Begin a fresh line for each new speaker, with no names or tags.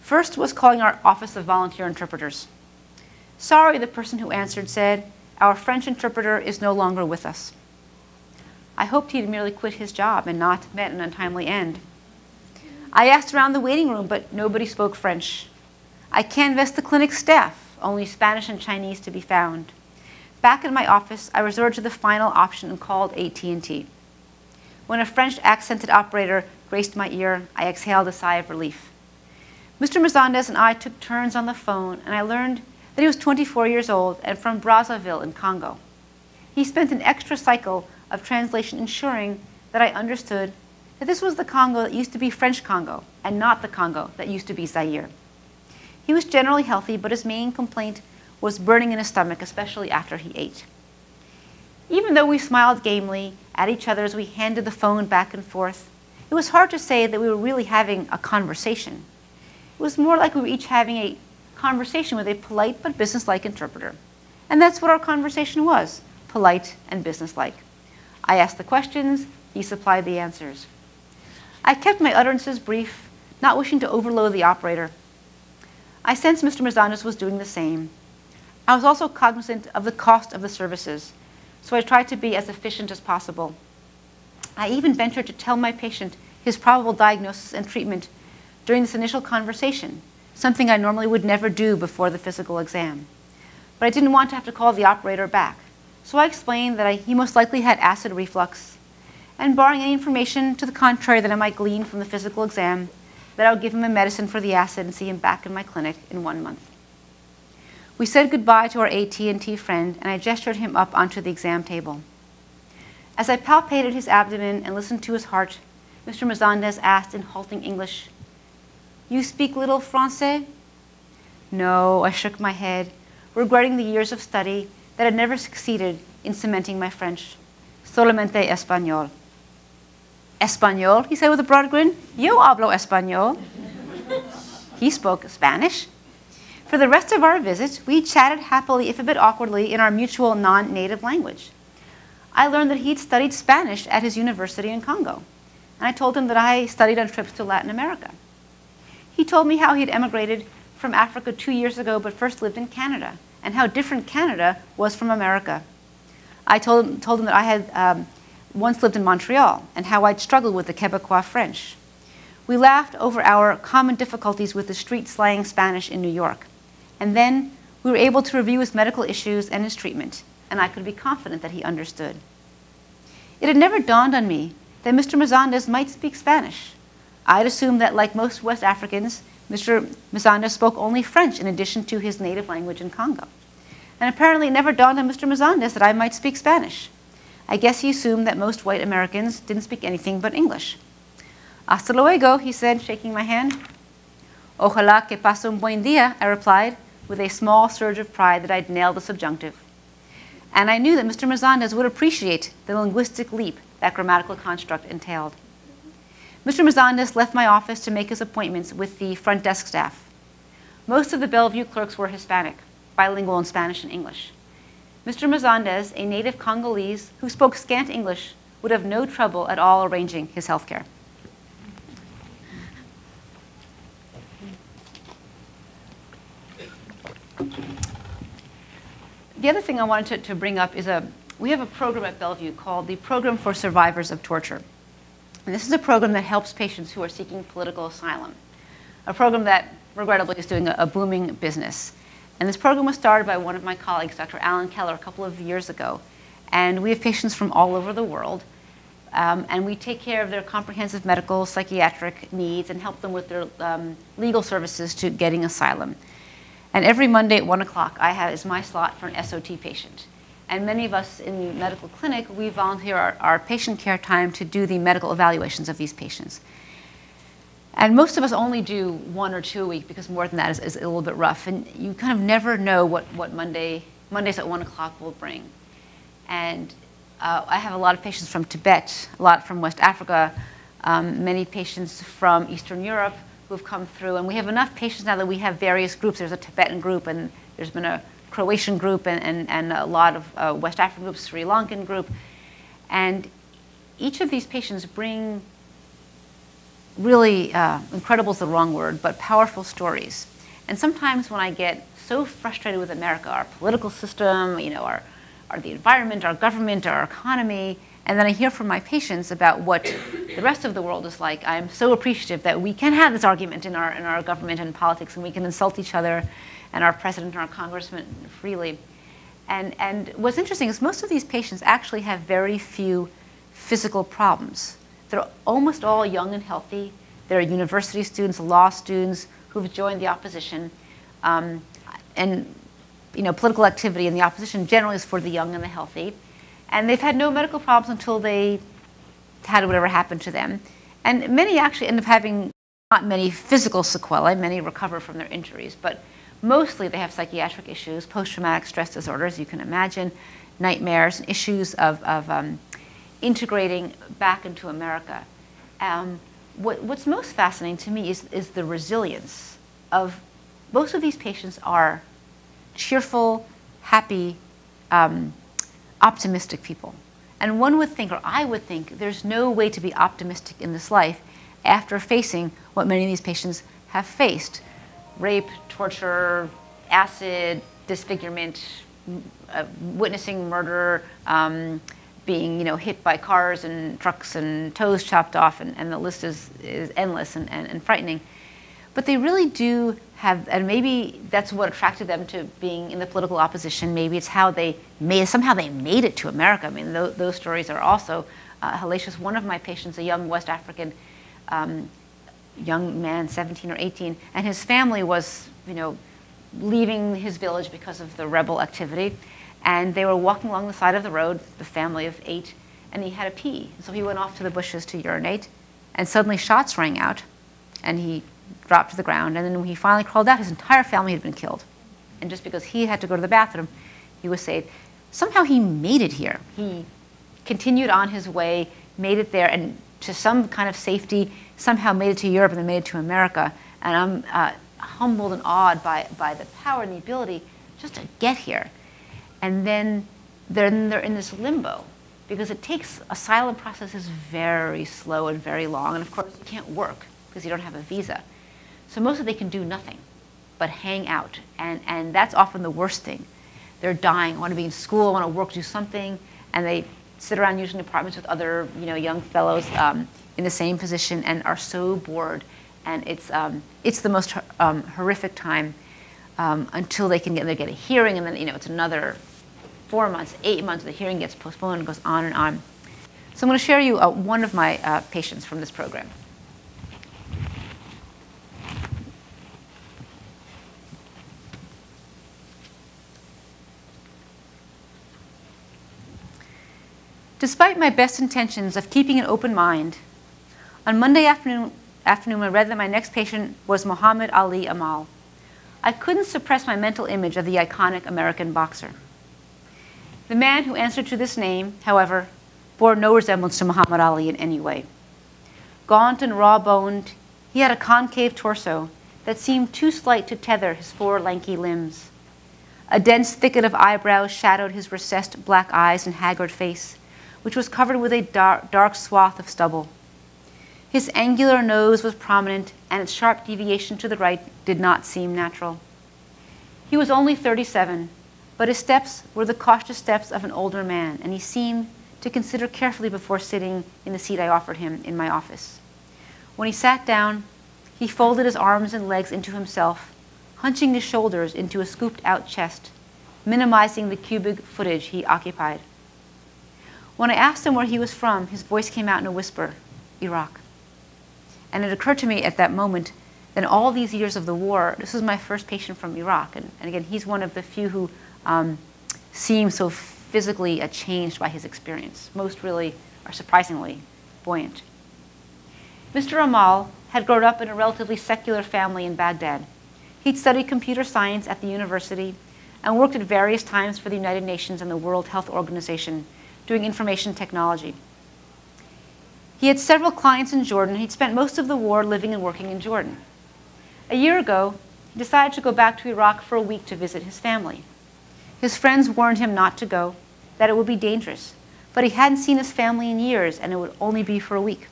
First was calling our Office of Volunteer Interpreters. Sorry, the person who answered said, our French interpreter is no longer with us. I hoped he'd merely quit his job and not met an untimely end. I asked around the waiting room, but nobody spoke French. I canvassed the clinic staff, only Spanish and Chinese to be found. Back in my office, I resorted to the final option and called AT&T. When a French-accented operator graced my ear, I exhaled a sigh of relief. Mr. Mazandes and I took turns on the phone, and I learned that he was 24 years old and from Brazzaville in Congo. He spent an extra cycle of translation ensuring that I understood that this was the Congo that used to be French Congo and not the Congo that used to be Zaire. He was generally healthy, but his main complaint was burning in his stomach, especially after he ate. Even though we smiled gamely at each other as we handed the phone back and forth, it was hard to say that we were really having a conversation. It was more like we were each having a conversation with a polite but businesslike interpreter. And that's what our conversation was, polite and businesslike. I asked the questions, he supplied the answers. I kept my utterances brief, not wishing to overload the operator. I sensed Mr. Mazandes was doing the same. I was also cognizant of the cost of the services, so I tried to be as efficient as possible. I even ventured to tell my patient his probable diagnosis and treatment during this initial conversation, something I normally would never do before the physical exam. But I didn't want to have to call the operator back, so I explained that he most likely had acid reflux, and barring any information to the contrary that I might glean from the physical exam, that I would give him a medicine for the acid and see him back in my clinic in 1 month. We said goodbye to our AT&T friend, and I gestured him up onto the exam table. As I palpated his abdomen and listened to his heart, Mr. Mazandes asked in halting English, "You speak little Francais?" No, I shook my head, regretting the years of study that had never succeeded in cementing my French. Solamente español. Español, he said with a broad grin. Yo hablo español. He spoke Spanish. For the rest of our visit, we chatted happily, if a bit awkwardly, in our mutual non-native language. I learned that he'd studied Spanish at his university in Congo, and I told him that I studied on trips to Latin America. He told me how he had emigrated from Africa 2 years ago, but first lived in Canada, and how different Canada was from America. I told him that I had once lived in Montreal, and how I'd struggled with the Quebecois French. We laughed over our common difficulties with the street slang Spanish in New York. And then we were able to review his medical issues and his treatment, and I could be confident that he understood. It had never dawned on me that Mr. Mazandes might speak Spanish. I'd assumed that, like most West Africans, Mr. Mazandes spoke only French in addition to his native language in Congo. And apparently it never dawned on Mr. Mazandes that I might speak Spanish. I guess he assumed that most white Americans didn't speak anything but English. Hasta luego, he said, shaking my hand. Ojalá que pase un buen día, I replied, with a small surge of pride that I'd nailed the subjunctive. And I knew that Mr. Mazandes would appreciate the linguistic leap that grammatical construct entailed. Mr. Mazandes left my office to make his appointments with the front desk staff. Most of the Bellevue clerks were Hispanic, bilingual in Spanish and English. Mr. Mazandes, a native Congolese who spoke scant English, would have no trouble at all arranging his health care. The other thing I wanted to bring up is we have a program at Bellevue called the Program for Survivors of Torture. And this is a program that helps patients who are seeking political asylum, a program that, regrettably, is doing a booming business. And this program was started by one of my colleagues, Dr. Alan Keller, a couple of years ago. And we have patients from all over the world. And we take care of their comprehensive medical, psychiatric needs and help them with their legal services to getting asylum. And every Monday at 1 o'clock, is my slot for an SOT patient. And many of us in the medical clinic, we volunteer our patient care time to do the medical evaluations of these patients. And most of us only do 1 or 2 a week, because more than that is a little bit rough. And you kind of never know what Mondays at 1 o'clock will bring. And I have a lot of patients from Tibet, a lot from West Africa, many patients from Eastern Europe who have come through. And we have enough patients now that we have various groups. There's a Tibetan group, and there's been a Croatian group, and a lot of West African groups, Sri Lankan group. And each of these patients bring really, incredible is the wrong word, but powerful stories. And sometimes when I get so frustrated with America, our political system, the environment, our government, our economy, and then I hear from my patients about what the rest of the world is like, I'm so appreciative that we can have this argument in our government and politics, and we can insult each other and our president and our congressman freely. And what's interesting is most of these patients actually have very few physical problems. They're almost all young and healthy. They're university students, law students who've joined the opposition. And political activity in the opposition generally is for the young and the healthy. And they've had no medical problems until they had whatever happened to them. And many actually end up having not many physical sequelae. Many recover from their injuries. But mostly they have psychiatric issues, post-traumatic stress disorders, you can imagine, nightmares, and issues of integrating back into America. What's most fascinating to me is the resilience of most of these patients are cheerful, happy, optimistic people. And one would think, or I would think, there's no way to be optimistic in this life after facing what many of these patients have faced. Rape, torture, acid, disfigurement, witnessing murder, being hit by cars and trucks and toes chopped off, and the list is endless and frightening. But they really do have, and maybe that's what attracted them to being in the political opposition. Maybe it's how somehow they made it to America. I mean, those stories are also hellacious. One of my patients, a young West African young man, 17 or 18, and his family was, leaving his village because of the rebel activity. And they were walking along the side of the road, the family of 8, and he had a pee. So he went off to the bushes to urinate, and suddenly shots rang out, and he dropped to the ground. And then when he finally crawled out, his entire family had been killed. And just because he had to go to the bathroom, he was saved. Somehow he made it here. He continued on his way, made it there, and to some kind of safety, somehow made it to Europe and then made it to America. And I'm humbled and awed by the power and the ability just to get here. And then they're in this limbo, because it takes, asylum process is very slow and very long, and of course you can't work because you don't have a visa. So mostly they can do nothing but hang out, and that's often the worst thing. They're dying, want to be in school, want to work, do something, and they sit around usually in apartments with other young fellows in the same position and are so bored, and it's the most horrific time until they can get a hearing, and then it's another 4 months, 8 months, the hearing gets postponed and goes on and on. So I'm going to share you one of my patients from this program. Despite my best intentions of keeping an open mind, on Monday afternoon I read that my next patient was Muhammad Ali Amal. I couldn't suppress my mental image of the iconic American boxer. The man who answered to this name, however, bore no resemblance to Muhammad Ali in any way. Gaunt and raw-boned, he had a concave torso that seemed too slight to tether his 4 lanky limbs. A dense thicket of eyebrows shadowed his recessed black eyes and haggard face, which was covered with a dark swath of stubble. His angular nose was prominent, and its sharp deviation to the right did not seem natural. He was only 37, but his steps were the cautious steps of an older man, and he seemed to consider carefully before sitting in the seat I offered him in my office. When he sat down, he folded his arms and legs into himself, hunching his shoulders into a scooped-out chest, minimizing the cubic footage he occupied. When I asked him where he was from, his voice came out in a whisper, Iraq. And it occurred to me at that moment that in all these years of the war, this was my first patient from Iraq. And again, he's one of the few who seem so physically changed by his experience. Most really are surprisingly buoyant. Mr. Amal had grown up in a relatively secular family in Baghdad. He'd studied computer science at the university and worked at various times for the United Nations and the World Health Organization, doing information technology. He had several clients in Jordan, and he'd spent most of the war living and working in Jordan. A year ago, he decided to go back to Iraq for a week to visit his family. His friends warned him not to go, that it would be dangerous, but he hadn't seen his family in years, and it would only be for a week.